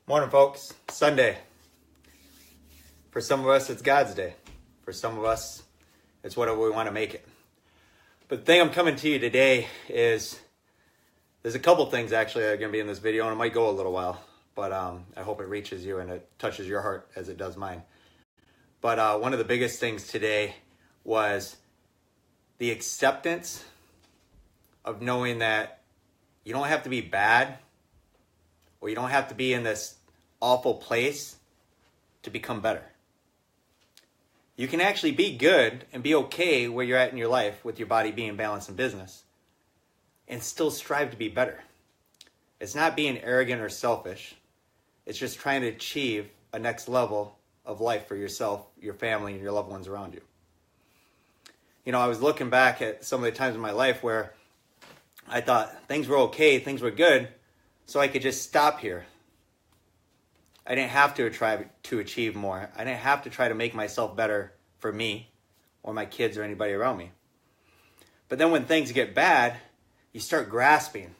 Morning, folks. Sunday. For some of us, it's God's day. For some of us, it's whatever we want to make it. But the thing I'm coming to you today is, there's a couple things actually that are going to be in this video, and it might go a little while, but I hope it reaches you and it touches your heart as it does mine. But one of the biggest things today was the acceptance of knowing that you don't have to be bad, or you don't have to be in this awful place to become better. You can actually be good and be okay where you're at in your life with your body being balanced in business and still strive to be better. It's not being arrogant or selfish. It's just trying to achieve a next level of life for yourself, your family, and your loved ones around you. You know, I was looking back at some of the times in my life where I thought things were okay, things were good, so I could just stop here. I didn't have to try to achieve more. I didn't have to try to make myself better for me or my kids or anybody around me. But then when things get bad, you start grasping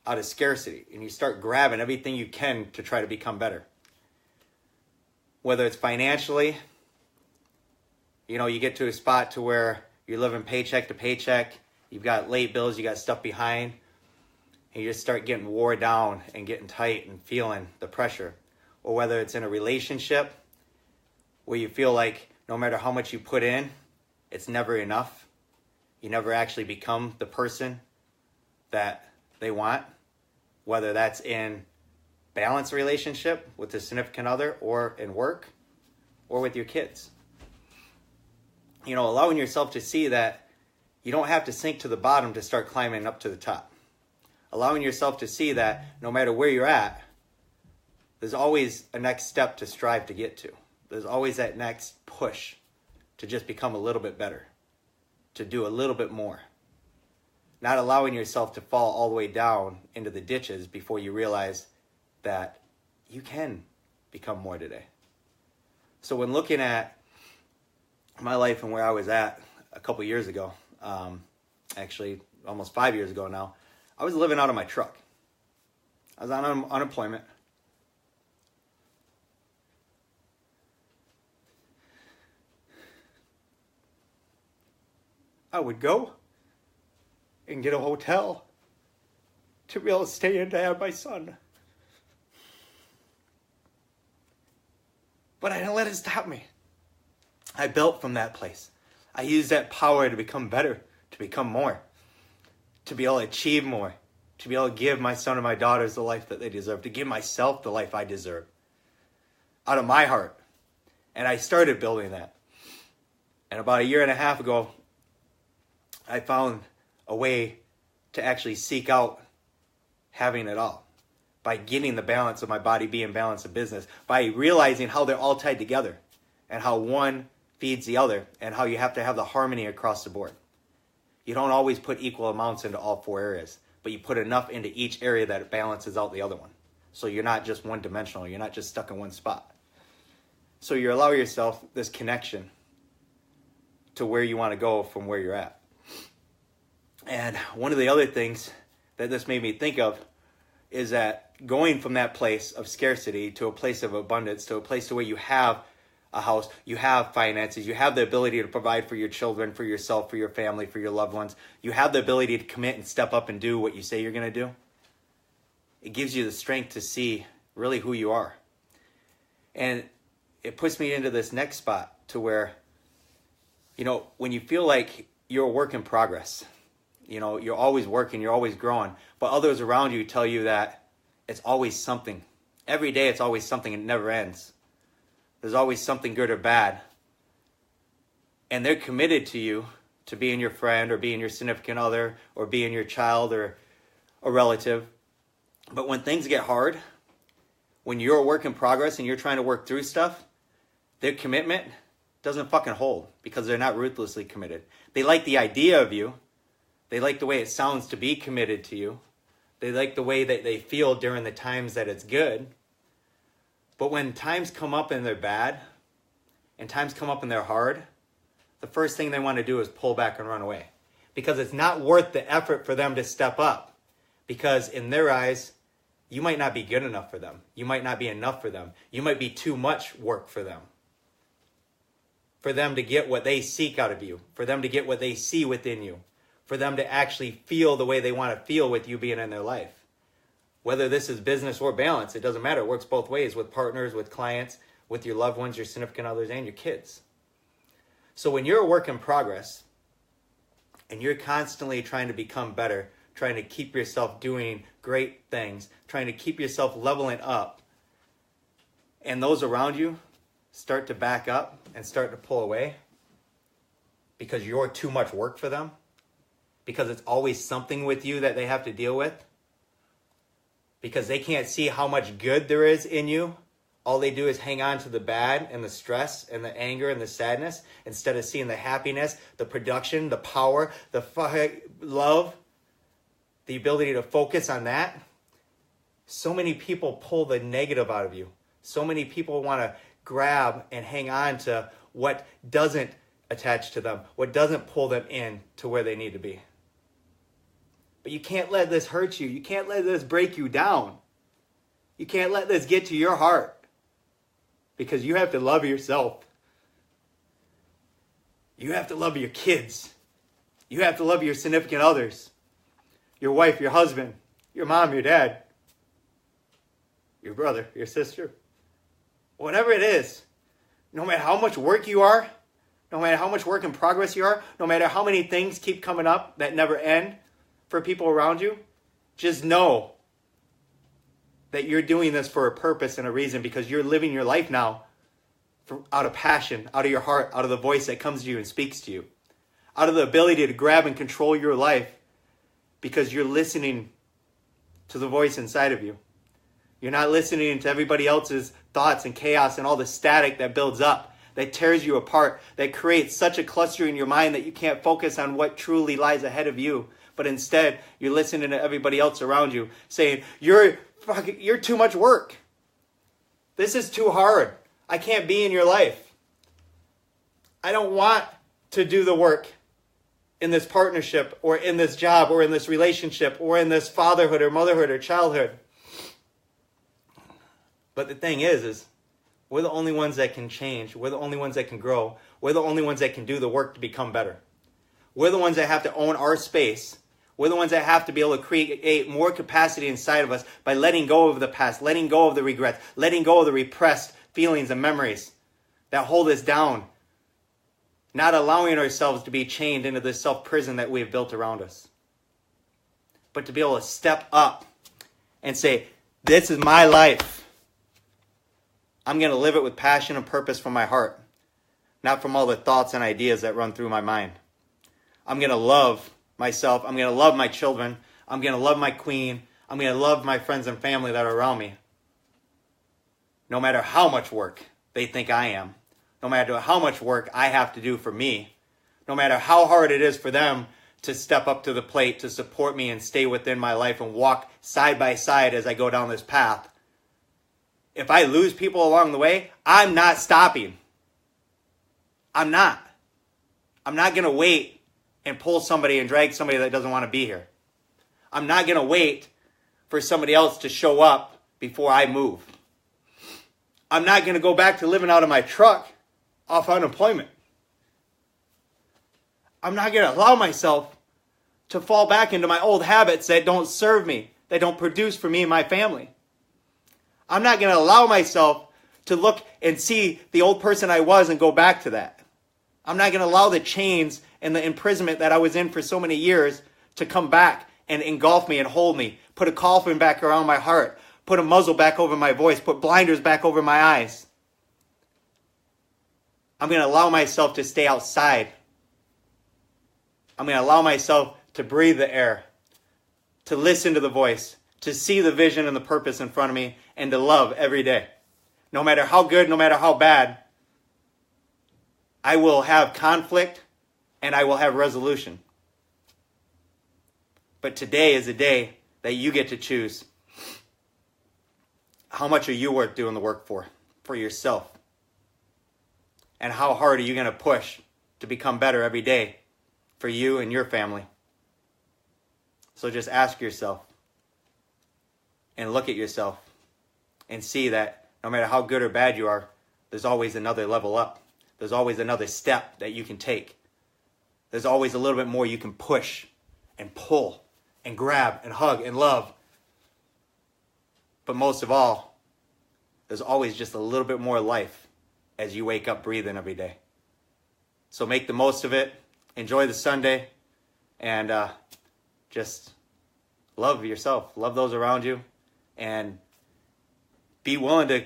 out of scarcity and you start grabbing everything you can to try to become better. Whether it's financially, you get to a spot to where you're living paycheck to paycheck, you've got late bills, you got stuff behind, and you just start getting wore down and getting tight and feeling the pressure. Or whether it's in a relationship where you feel like no matter how much you put in, it's never enough. You never actually become the person that they want. Whether that's in balanced relationship with a significant other, or in work, or with your kids. Allowing yourself to see that you don't have to sink to the bottom to start climbing up to the top. Allowing yourself to see that no matter where you're at, there's always a next step to strive to get to. There's always that next push to just become a little bit better, to do a little bit more. Not allowing yourself to fall all the way down into the ditches before you realize that you can become more today. So when looking at my life and where I was at a couple years ago, actually almost 5 years ago now, I was living out of my truck. I was on unemployment. I would go and get a hotel to be able to stay in to have my son. But I didn't let it stop me. I built from that place. I used that power to become better, to become more, to be able to achieve more, to be able to give my son and my daughters the life that they deserve, to give myself the life I deserve out of my heart. And I started building that. And about 1.5 years ago, I found a way to actually seek out having it all by getting the balance of my body being balanced in business, by realizing how they're all tied together and how one feeds the other and how you have to have the harmony across the board. You don't always put equal amounts into all 4 areas, but you put enough into each area that it balances out the other one. So you're not just one-dimensional. You're not just stuck in one spot. So you allow yourself this connection to where you want to go from where you're at. And one of the other things that this made me think of is that going from that place of scarcity to a place of abundance, to a place to where you have a house, you have finances, you have the ability to provide for your children, for yourself, for your family, for your loved ones. You have the ability to commit and step up and do what you say you're going to do. It gives you the strength to see really who you are. And it puts me into this next spot to where, when you feel like you're a work in progress, you're always working, you're always growing, but others around you tell you that it's always something. Every day it's always something, it never ends. There's always something good or bad. And they're committed to you, to being your friend or being your significant other or being your child or a relative. But when things get hard, when you're a work in progress and you're trying to work through stuff, their commitment doesn't fucking hold because they're not ruthlessly committed. They like the idea of you. They like the way it sounds to be committed to you. They like the way that they feel during the times that it's good. But when times come up and they're bad, and times come up and they're hard, the first thing they want to do is pull back and run away. Because it's not worth the effort for them to step up. Because in their eyes, you might not be good enough for them. You might not be enough for them. You might be too much work for them. For them to get what they seek out of you. For them to get what they see within you. For them to actually feel the way they want to feel with you being in their life. Whether this is business or balance, it doesn't matter. It works both ways with partners, with clients, with your loved ones, your significant others, and your kids. So when you're a work in progress, and you're constantly trying to become better, trying to keep yourself doing great things, trying to keep yourself leveling up, and those around you start to back up and start to pull away because you're too much work for them, because it's always something with you that they have to deal with, because they can't see how much good there is in you. All they do is hang on to the bad and the stress and the anger and the sadness instead of seeing the happiness, the production, the power, the love, the ability to focus on that. So many people pull the negative out of you. So many people want to grab and hang on to what doesn't attach to them, what doesn't pull them in to where they need to be. But you can't let this hurt you. You can't let this break you down. You can't let this get to your heart. Because you have to love yourself. You have to love your kids. You have to love your significant others. Your wife, your husband, your mom, your dad, your brother, your sister. Whatever it is, no matter how much work you are, no matter how much work in progress you are, no matter how many things keep coming up that never end for people around you, just know that you're doing this for a purpose and a reason, because you're living your life now out of passion, out of your heart, out of the voice that comes to you and speaks to you, out of the ability to grab and control your life because you're listening to the voice inside of you. You're not listening to everybody else's thoughts and chaos and all the static that builds up, that tears you apart, that creates such a cluster in your mind that you can't focus on what truly lies ahead of you. But instead, you're listening to everybody else around you saying, you're too much work. This is too hard. I can't be in your life. I don't want to do the work in this partnership or in this job or in this relationship or in this fatherhood or motherhood or childhood. But the thing is we're the only ones that can change. We're the only ones that can grow. We're the only ones that can do the work to become better. We're the ones that have to own our space. We're the ones that have to be able to create more capacity inside of us by letting go of the past, letting go of the regrets, letting go of the repressed feelings and memories that hold us down, not allowing ourselves to be chained into this self-prison that we have built around us. But to be able to step up and say, this is my life. I'm going to live it with passion and purpose from my heart, not from all the thoughts and ideas that run through my mind. I'm going to love myself. I'm going to love my children. I'm going to love my queen. I'm going to love my friends and family that are around me. No matter how much work they think I am. No matter how much work I have to do for me. No matter how hard it is for them to step up to the plate, to support me and stay within my life and walk side by side as I go down this path. If I lose people along the way, I'm not stopping. I'm not. I'm not going to wait and pull somebody and drag somebody that doesn't want to be here. I'm not going to wait for somebody else to show up before I move. I'm not going to go back to living out of my truck off unemployment. I'm not going to allow myself to fall back into my old habits that don't serve me, that don't produce for me and my family. I'm not going to allow myself to look and see the old person I was and go back to that. I'm not going to allow the chains and the imprisonment that I was in for so many years to come back and engulf me and hold me, put a coffin back around my heart, put a muzzle back over my voice, put blinders back over my eyes. I'm going to allow myself to stay outside. I'm going to allow myself to breathe the air, to listen to the voice, to see the vision and the purpose in front of me, and to love every day. No matter how good, no matter how bad, I will have conflict and I will have resolution. But today is a day that you get to choose. How much are you worth doing the work for yourself? And how hard are you going to push to become better every day for you and your family? So just ask yourself, and look at yourself and see that no matter how good or bad you are, there's always another level up. There's always another step that you can take. There's always a little bit more you can push and pull and grab and hug and love. But most of all, there's always just a little bit more life as you wake up breathing every day. So make the most of it. Enjoy the Sunday. And just love yourself. Love those around you. And be willing to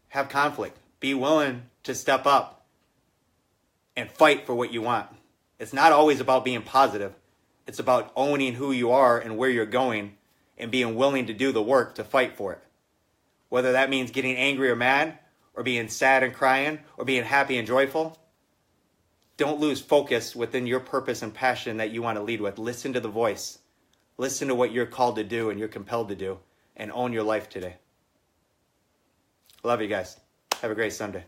have conflict. Be willing to step up and fight for what you want. It's not always about being positive. It's about owning who you are and where you're going and being willing to do the work to fight for it. Whether that means getting angry or mad, or being sad and crying, or being happy and joyful, don't lose focus within your purpose and passion that you want to lead with. Listen to the voice. Listen to what you're called to do and you're compelled to do, and own your life today. Love you guys. Have a great Sunday.